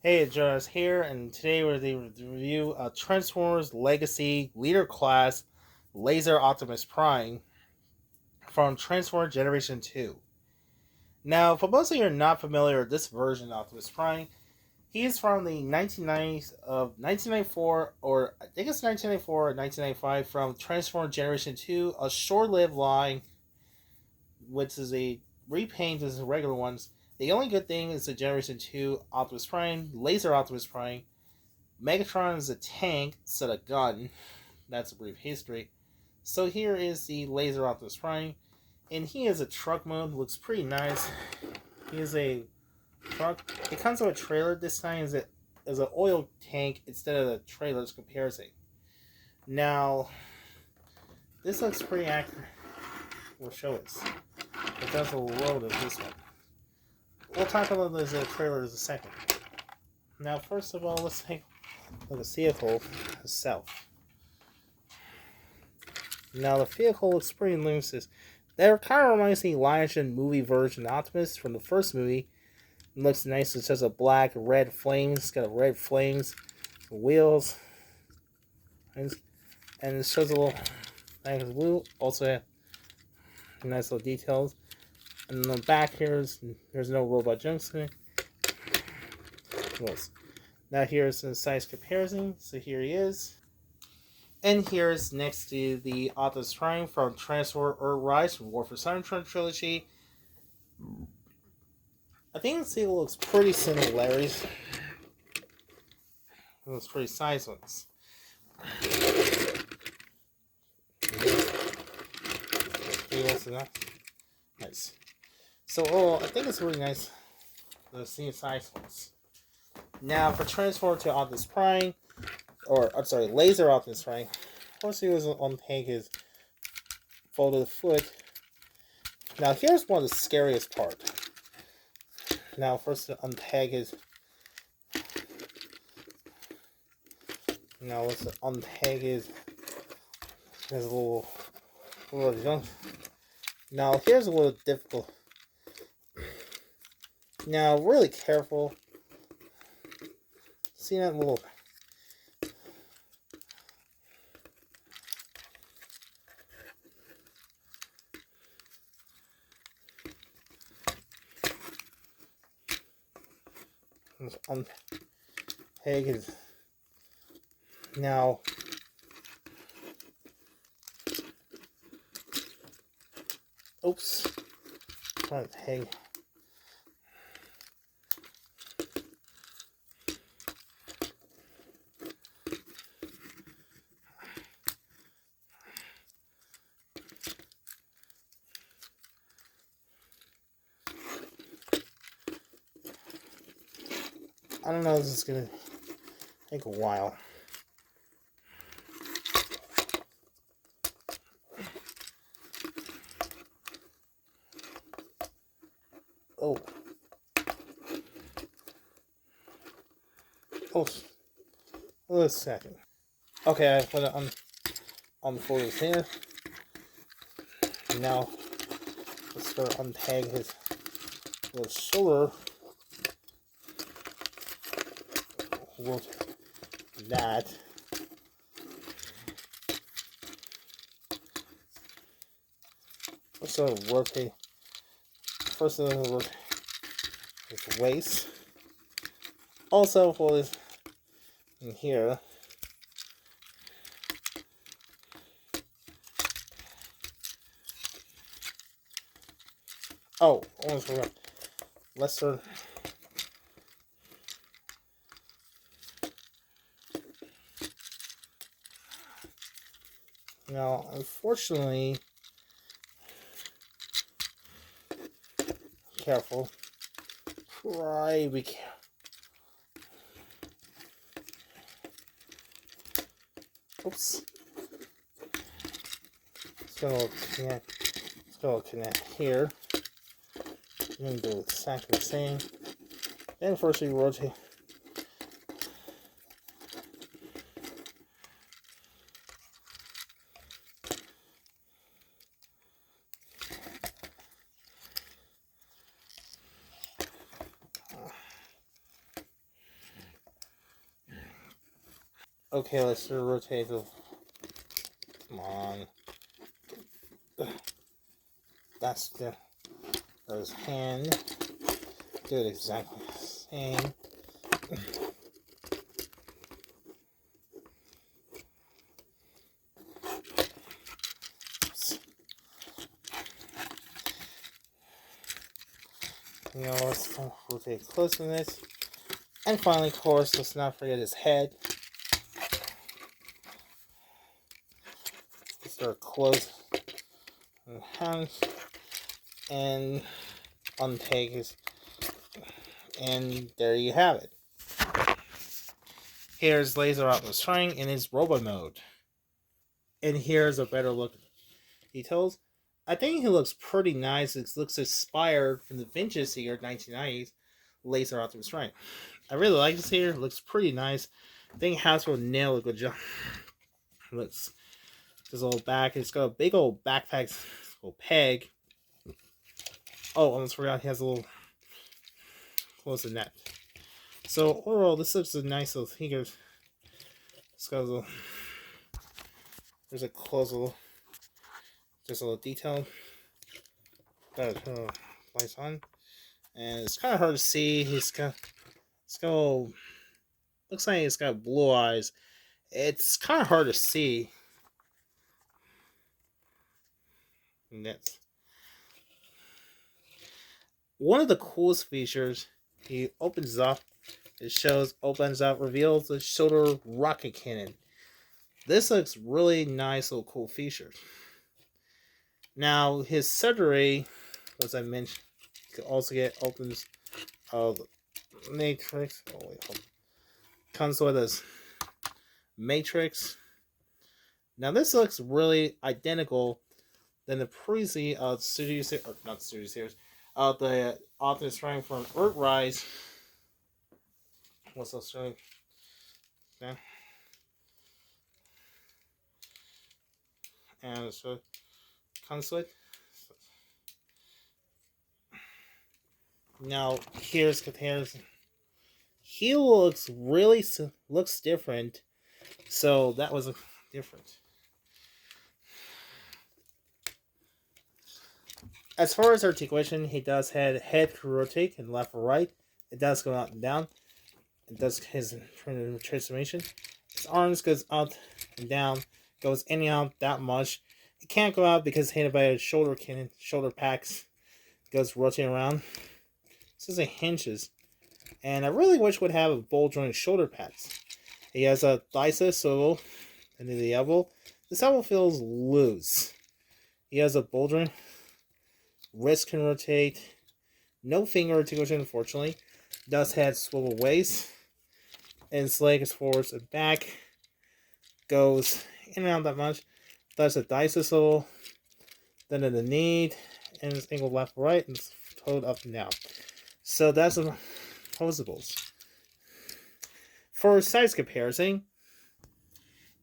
Hey, it's Jonas here, and today we're going to review Transformers Legacy Leader Class Laser Optimus Prime from Transformers Generation 2. Now, for most of you who are not familiar with this version of Optimus Prime, he is from the 1990s of 1994, or I think it's 1994 or 1995, from Transformers Generation 2, a short-lived line, which is a repaint as the regular ones. The only good thing is the Generation 2 Optimus Prime, Laser Optimus Prime. Megatron is a tank instead of a gun. That's a brief history. So here is the Laser Optimus Prime, and he is a truck mode. Looks pretty nice. He is a truck. It comes with a trailer this time. Is an oil tank instead of the trailer's comparison. Now, this looks pretty accurate. We'll show it. It does a load of this one. We'll talk about the trailer in a second. Now, first of all, let's take a look at the vehicle itself. Now, the vehicle looks pretty loose. That kind of reminds me of the live-action movie version of Optimus from the first movie. It looks nice. It's just a black, red flames. It's got red flames, wheels, and it shows a little nice wheel. Also, have nice little details. And on the back here, there's no robot jumps in it. Now here's the size comparison. So here he is. And here's next to the Optimus Prime from Transformers Earthrise from War for Cybertron trilogy. I think the sequel looks pretty similar. Those pretty size ones. Nice. So, I think it's really nice. The same size ones. Now, for Transformers to Optimus Prime, Laser Optimus Prime. First, he was on his folded foot. Now, here's one of the scariest parts. Now, first to unpeg his. Now, let's unpeg his little junk. Now, here's a little difficult. Now, really careful. See that little. Let's unpeg his. Now, oops, unpeg. I don't know if this is gonna take a while. Oh. Wait a second. Okay, I put it unfold his hand. Now, let's start unpeg his little shoulder. That. Let's sort of rotate. First, I'm going to rotate his waist. Also, for this in here. Oh, almost forgot. Let's start. Now, unfortunately, careful. Try be careful. Oops. Let's go connect here. I'm going to do exactly the same. Then first we rotate. Okay, let's rotate the. Come on. That's the. Those hand. Do it exactly the same. You know, let's rotate close to this. And finally, of course, let's not forget his head. Start close and hands and untake his, and there you have it. Here's Laser Optimus Prime in his robot mode. And here's a better look at details. I think he looks pretty nice. It looks inspired from the vintage year 1990s Laser Optimus Prime. I really like this here. It looks pretty nice. I think Hasbro nailed a good job. It looks this little back. It's got a big old backpack, little peg. Oh, almost forgot he has a little close to net. So overall, this looks a nice little. He goes. It's got a little. There's a close little. Just a little detail. Got lights on, and it's kind of hard to see. He's got. It's got. Looks like he's got blue eyes. It's kind of hard to see. And that's one of the coolest features. He opens up. It opens up, reveals the shoulder rocket cannon. This looks really nice, little cool feature. Now his surgery, as I mentioned, you can also get opens matrix. Oh wait, comes with this matrix. Now this looks really identical than the previous studio series, or not studio series, the Optimus Prime from Earthrise. What's else showing? Yeah. And so comes with. Now here's comparison. He looks different, so that was different. As far as articulation, he does have head to rotate and left or right. It does go up and down. It does his transformation. His arms goes up and down, goes in and out that much. It can't go out because hit by a shoulder cannon, shoulder packs, goes rotating around. This is a hinges. And I really wish it would have a ball joint shoulder pads. He has a dices swivel into the elbow. This elbow feels loose. He has a ball joint. Wrist can rotate. No finger articulation, unfortunately. Does have swivel waist. And his leg is forwards and back. Goes in and out that much. Does a dices swivel. Then in the knee. And his ankle left or right. And it's toed up and down. So that's the posables. For size comparison,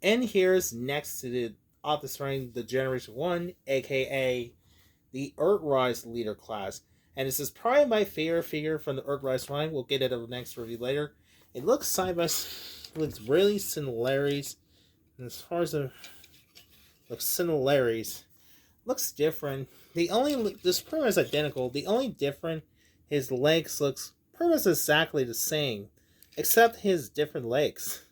and here's next to the Optimus Prime, the Generation 1, aka the Earthrise Leader class. And this is probably my favorite figure from the Earthrise line. We'll get it in the next review later. It looks side by side, looks really similarities. And as far as the similarities, looks different. This pretty much identical. The only different, his legs looks pretty much exactly the same, except his different legs.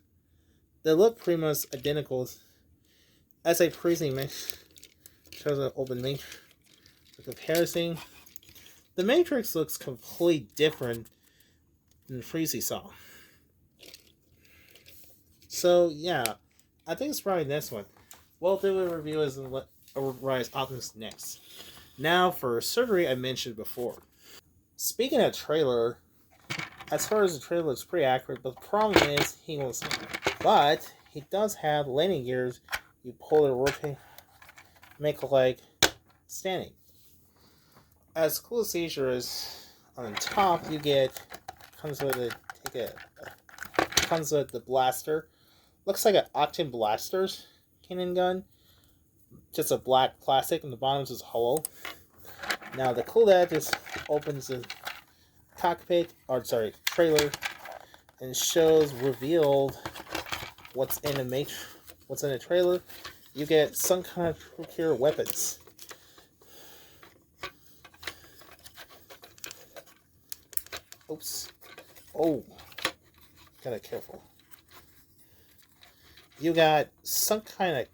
They look pretty much identical. As I previously mentioned, shows an open matrix. The comparison, the matrix looks completely different than the previously saw. So yeah, I think it's probably this one. We'll do a review as Rise Optimus next. Now for surgery I mentioned before. Speaking of trailer, as far as the trailer looks pretty accurate, but the problem is but he does have landing gears. You pull it, rotate, make a leg standing. As cool as feature is on the top, you get comes with the blaster. Looks like an Octane Blaster's cannon gun. Just a black plastic, and the bottom is hollow. Now the cool that just opens the trailer, and shows revealed what's in the trailer. You get some kind of procure weapons. Oops. Oh, gotta be careful. You got some kind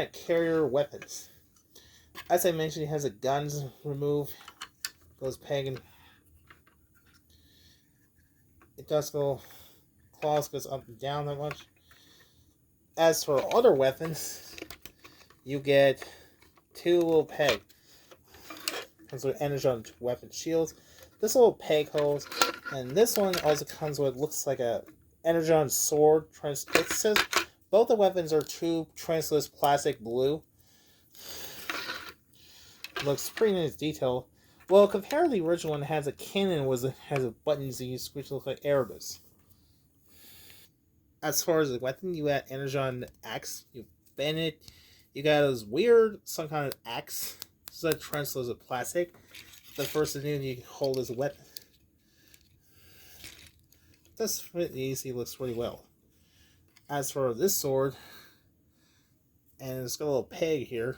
of carrier weapons. As I mentioned, it has a guns remove, goes pegging. It does go, claws goes up and down that much. As for other weapons, you get two little peg. Comes with energon weapon shields. This little peg holds, and this one also comes with looks like a energon sword. It says both the weapons are true translucent plastic blue. Looks pretty nice detail. Well, compared to the original one, it has a cannon has a buttons you use which look like arrows. As far as the weapon, you got energon axe. You bend it. You got this weird some kind of axe. It's like translucent plastic. The first thing you hold as a weapon. That's pretty easy. Looks really well. As for this sword, and it's got a little peg here.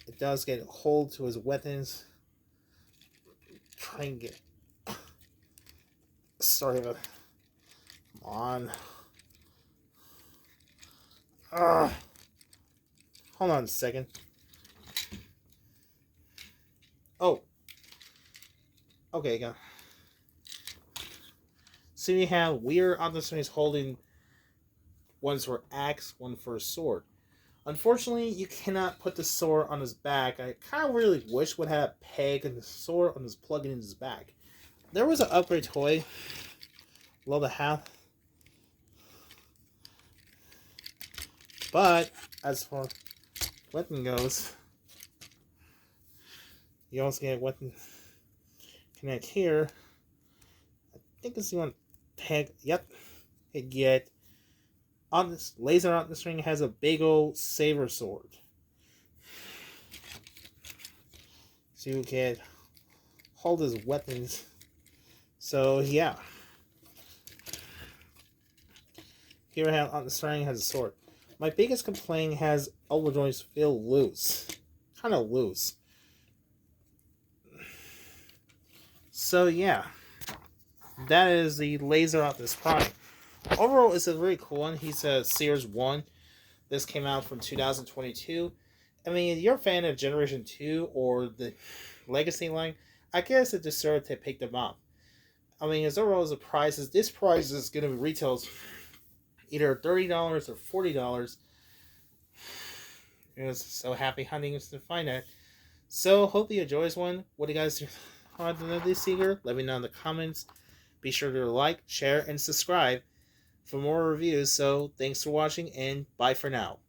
It does get hold to his weapons. Try and get. Sorry about. Come on. Hold on a second. Oh. Okay, go. So you have weird Optimus holding one's for axe, one for a sword. Unfortunately, you cannot put the sword on his back. I kind of really wish would have a peg and the sword on his plug-in in his back. There was an upgrade toy. Love to have. But as far as weapon goes, you also get weapon connect here. I think it's the one peg. Yep. You get on this laser on this ring has a big old saber sword. So you can hold his weapons. So yeah. Here I have on the string has a sword. My biggest complaint has elbow joints feel loose. Kind of loose. So yeah. That is the laser Optimus Prime. Overall, it's a very cool one. He's a Series 1. This came out from 2022. I mean, if you're a fan of Generation 2 or the Legacy line, I guess it deserved to pick them up. I mean, as overall as the prices, this price is going to be retails either $30 or $40. I was so happy hunting to find that. So, hope you enjoy this one. What do you guys want to know this figure? Let me know in the comments. Be sure to like, share, and subscribe for more reviews. So, thanks for watching, and bye for now.